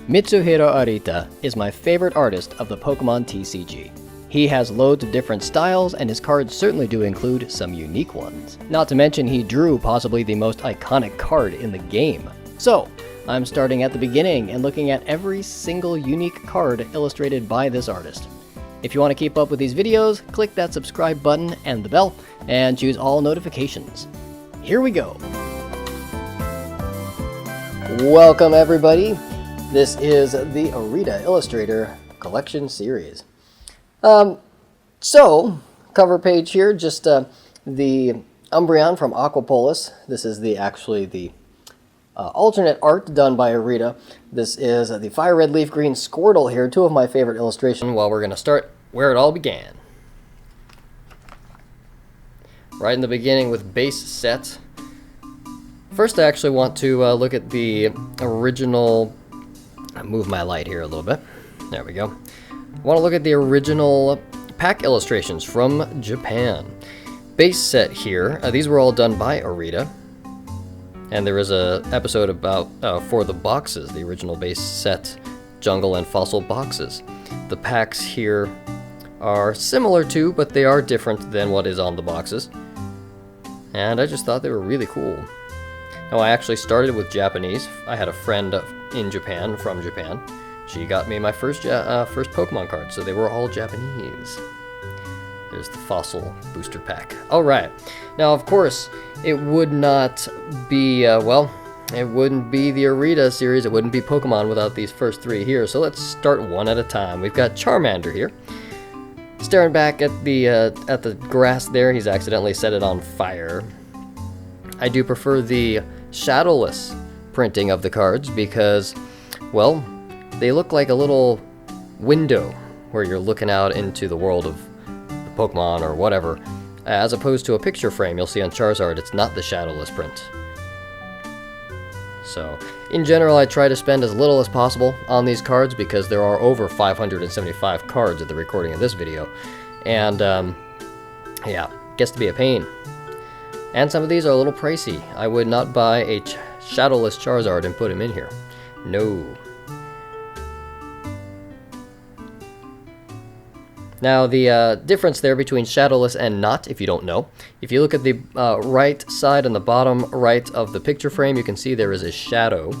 Mitsuhiro Arita is my favorite artist of the Pokemon TCG. He has loads of different styles, and his cards certainly do include some unique ones. Not to mention he drew possibly the most iconic card in the game. So, I'm starting at the beginning and looking at every single unique card illustrated by this artist. If you want to keep up with these videos, click that subscribe button and the bell, and choose all notifications. Here we go! Welcome everybody! This is the Arita Illustrator Collection Series. So, cover page here, just the Umbreon from Aquapolis. This is actually the alternate art done by Arita. This is the Fire Red Leaf Green Squirtle here, two of my favorite illustrations. Well, we're going to start where it all began. Right in the beginning with base set. First, I actually want to look at the original... I'll move my light here a little bit. There we go. I want to look at the original pack illustrations from Japan. Base set here, these were all done by Arita. And there is a episode about for the boxes, the original base set jungle and fossil boxes. The packs here are similar to, but they are different than what is on the boxes. And I just thought they were really cool. Now, I actually started with Japanese. I had a friend in Japan, from Japan. She got me my first Pokemon card, so they were all Japanese. There's the fossil booster pack. Alright, now of course, it would not be, it wouldn't be the Arita series, it wouldn't be Pokemon without these first three here, so let's start one at a time. We've got Charmander here. Staring back at the grass there, he's accidentally set it on fire. I do prefer the Shadowless printing of the cards because, well, they look like a little window where you're looking out into the world of the Pokemon or whatever, as opposed to a picture frame you'll see on Charizard. It's not the Shadowless print. So, in general, I try to spend as little as possible on these cards because there are over 575 cards at the recording of this video, and yeah, gets to be a pain. And some of these are a little pricey. I would not buy a Shadowless Charizard and put him in here. No. Now, the difference there between Shadowless and not, if you don't know, if you look at the right side and the bottom right of the picture frame, you can see there is a shadow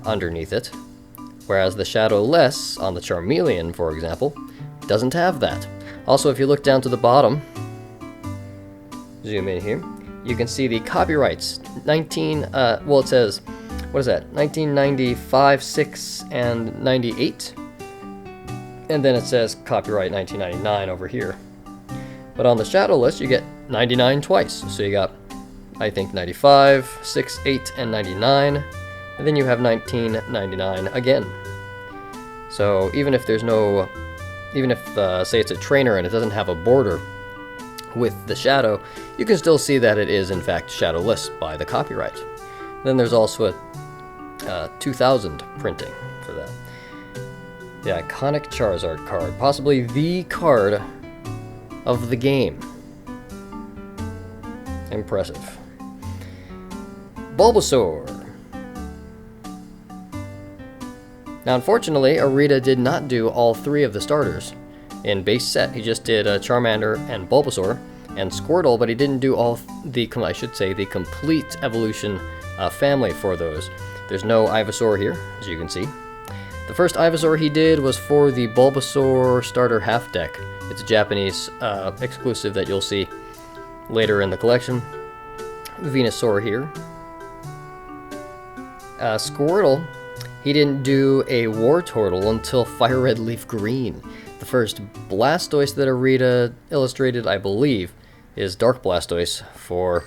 underneath it, whereas the Shadowless on the Charmeleon, for example, doesn't have that. Also, if you look down to the bottom, zoom in here, you can see the copyrights, it says, what is that, 1995, 6, and 98? And then it says copyright 1999 over here. But on the Shadowless, you get 99 twice. So you got, I think, 95, 6, 8, and 99. And then you have 1999 again. So even if there's no, say it's a trainer and it doesn't have a border with the shadow, you can still see that it is in fact Shadowless by the copyright. Then there's also a 2000 printing for that. The iconic Charizard card, possibly the card of the game. Impressive. Bulbasaur. Now, unfortunately, Arita did not do all three of the starters in base set. He just did Charmander and Bulbasaur and Squirtle, but he didn't do all the complete evolution family for those. There's no Ivysaur here, as you can see. The first Ivysaur he did was for the Bulbasaur starter half deck. It's a Japanese exclusive that you'll see later in the collection. Venusaur here. Squirtle, he didn't do a Wartortle until Fire Red Leaf Green. The first Blastoise that Arita illustrated, I believe, is Dark Blastoise for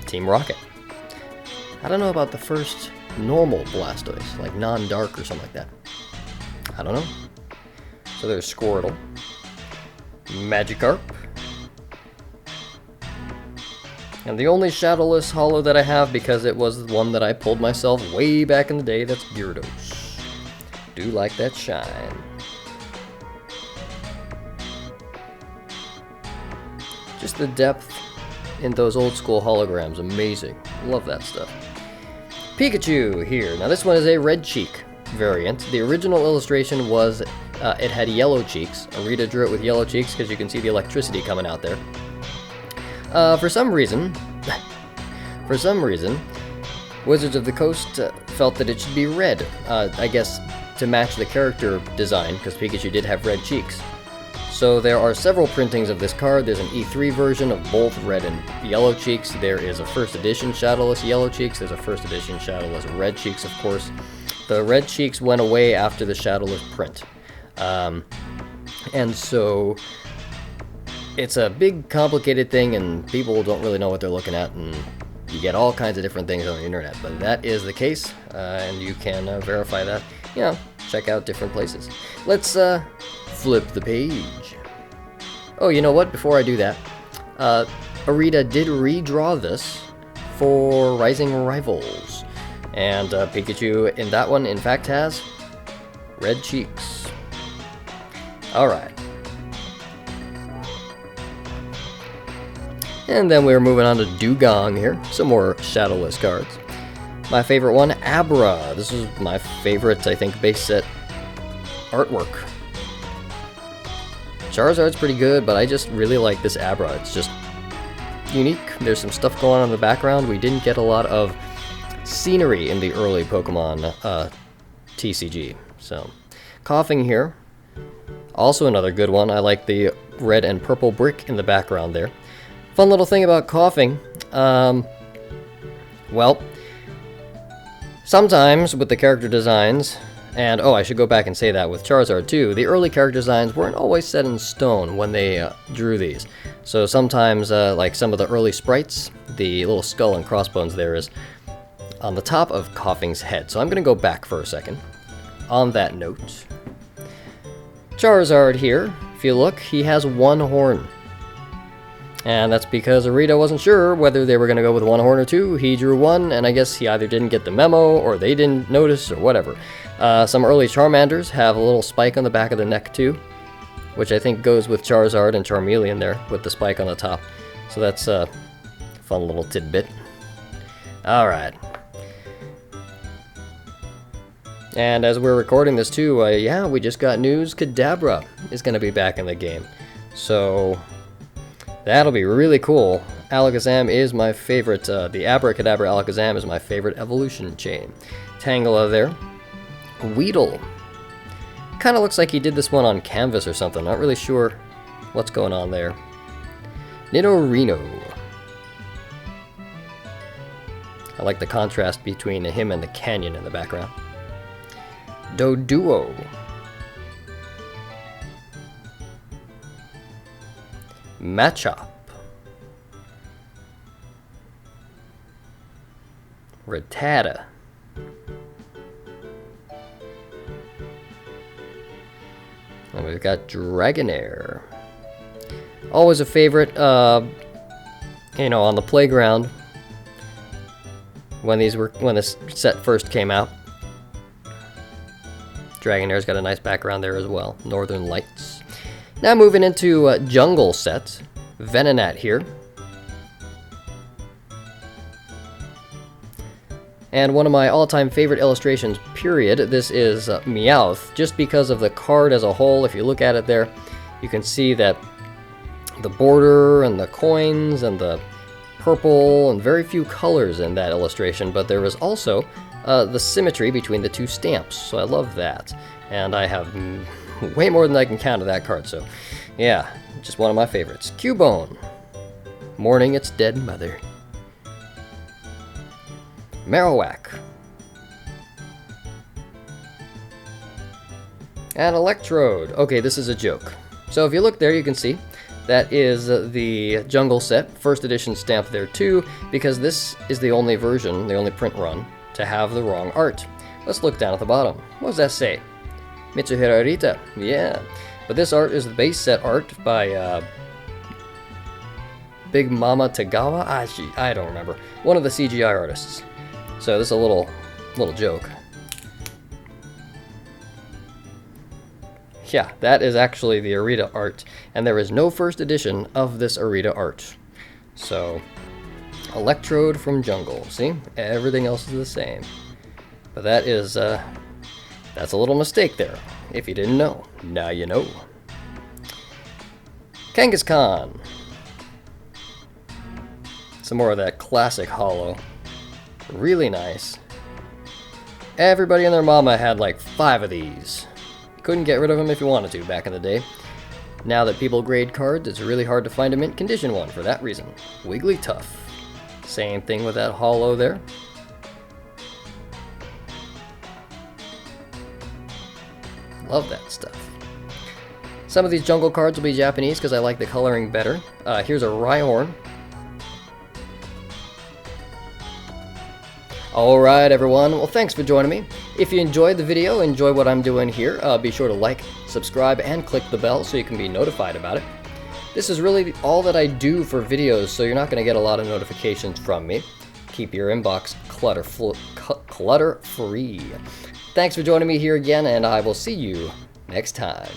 Team Rocket. I don't know about the first normal Blastoise, like non-dark or something like that. I don't know. So there's Squirtle. Magikarp. And the only Shadowless holo that I have, because it was the one that I pulled myself way back in the day, that's Gyarados. Do like that shine. Just the depth in those old school holograms, amazing. Love that stuff. Pikachu here. Now this one is a red cheek variant. The original illustration was it had yellow cheeks. Arita drew it with yellow cheeks because you can see the electricity coming out there. For some reason, Wizards of the Coast felt that it should be red. I guess to match the character design, because Pikachu did have red cheeks. So there are several printings of this card. There's an E3 version of both red and yellow cheeks. There is a first edition Shadowless yellow cheeks. There's a first edition Shadowless red cheeks, of course. The red cheeks went away after the Shadowless print. And so it's a big, complicated thing, and people don't really know what they're looking at, and you get all kinds of different things on the internet. But that is the case, and you can verify that. You know, check out different places. Let's flip the page. Oh, you know what? Before I do that, Arita did redraw this for Rising Rivals. And Pikachu in that one, in fact, has red cheeks. Alright. And then we're moving on to Dugong here. Some more Shadowless cards. My favorite one, Abra. This is my favorite, I think, base set artwork. Charizard's pretty good, but I just really like this Abra. It's just unique. There's some stuff going on in the background. We didn't get a lot of scenery in the early Pokemon TCG. So, Coughing here. Also another good one. I like the red and purple brick in the background there. Fun little thing about Coughing. Well, sometimes with the character designs, and oh, I should go back and say that with Charizard too, the early character designs weren't always set in stone when they drew these. So sometimes, like some of the early sprites, the little skull and crossbones there is on the top of Coughing's head. So I'm going to go back for a second. On that note, Charizard here, if you look, he has one horn. And that's because Arita wasn't sure whether they were going to go with one horn or two. He drew one, and I guess he either didn't get the memo, or they didn't notice, or whatever. Some early Charmanders have a little spike on the back of the neck too, which I think goes with Charizard and Charmeleon there, with the spike on the top. So that's a fun little tidbit. Alright. And as we're recording this too, yeah, we just got news. Kadabra is going to be back in the game. So that'll be really cool. Alakazam is my favorite. The Abracadabra Alakazam is my favorite evolution chain. Tangela there. Weedle. Kind of looks like he did this one on canvas or something. Not really sure what's going on there. Nidorino. I like the contrast between him and the canyon in the background. Doduo. Machop. Rattata. And we've got Dragonair. Always a favorite, you know, on the playground when this set first came out. Dragonair's got a nice background there as well. Northern Lights. Now moving into jungle sets. Venonat here. And one of my all-time favorite illustrations, period. This is Meowth. Just because of the card as a whole, if you look at it there, you can see that the border and the coins and the purple and very few colors in that illustration, but there was also the symmetry between the two stamps, so I love that. And I have way more than I can count of that card, so yeah, just one of my favorites. Cubone. Mourning its dead mother. Marowak. And Electrode. Okay, this is a joke. So if you look there, you can see that is the Jungle set, first edition stamp there too, because this is the only version, the only print run, to have the wrong art. Let's look down at the bottom. What does that say? Mitsuhiro Arita. Yeah. But this art is the base set art by Big Mama Tagawa? I don't remember. One of the CGI artists. So this is a little joke. Yeah, that is actually the Arita art, and there is no first edition of this Arita art. So Electrode from Jungle. See? Everything else is the same. But that is, that's a little mistake there. If you didn't know, now you know. Kangaskhan. Some more of that classic holo. Really nice. Everybody and their mama had like 5 of these. Couldn't get rid of them if you wanted to back in the day. Now that people grade cards, it's really hard to find a mint condition one for that reason. Wigglytuff. Same thing with that holo there. Love that stuff. Some of these jungle cards will be Japanese because I like the coloring better. Here's a Rhyhorn. Alright everyone, well thanks for joining me. If you enjoyed the video, enjoy what I'm doing here, be sure to like, subscribe, and click the bell so you can be notified about it. This is really all that I do for videos, so you're not going to get a lot of notifications from me. Keep your inbox clutter-free. Thanks for joining me here again, and I will see you next time.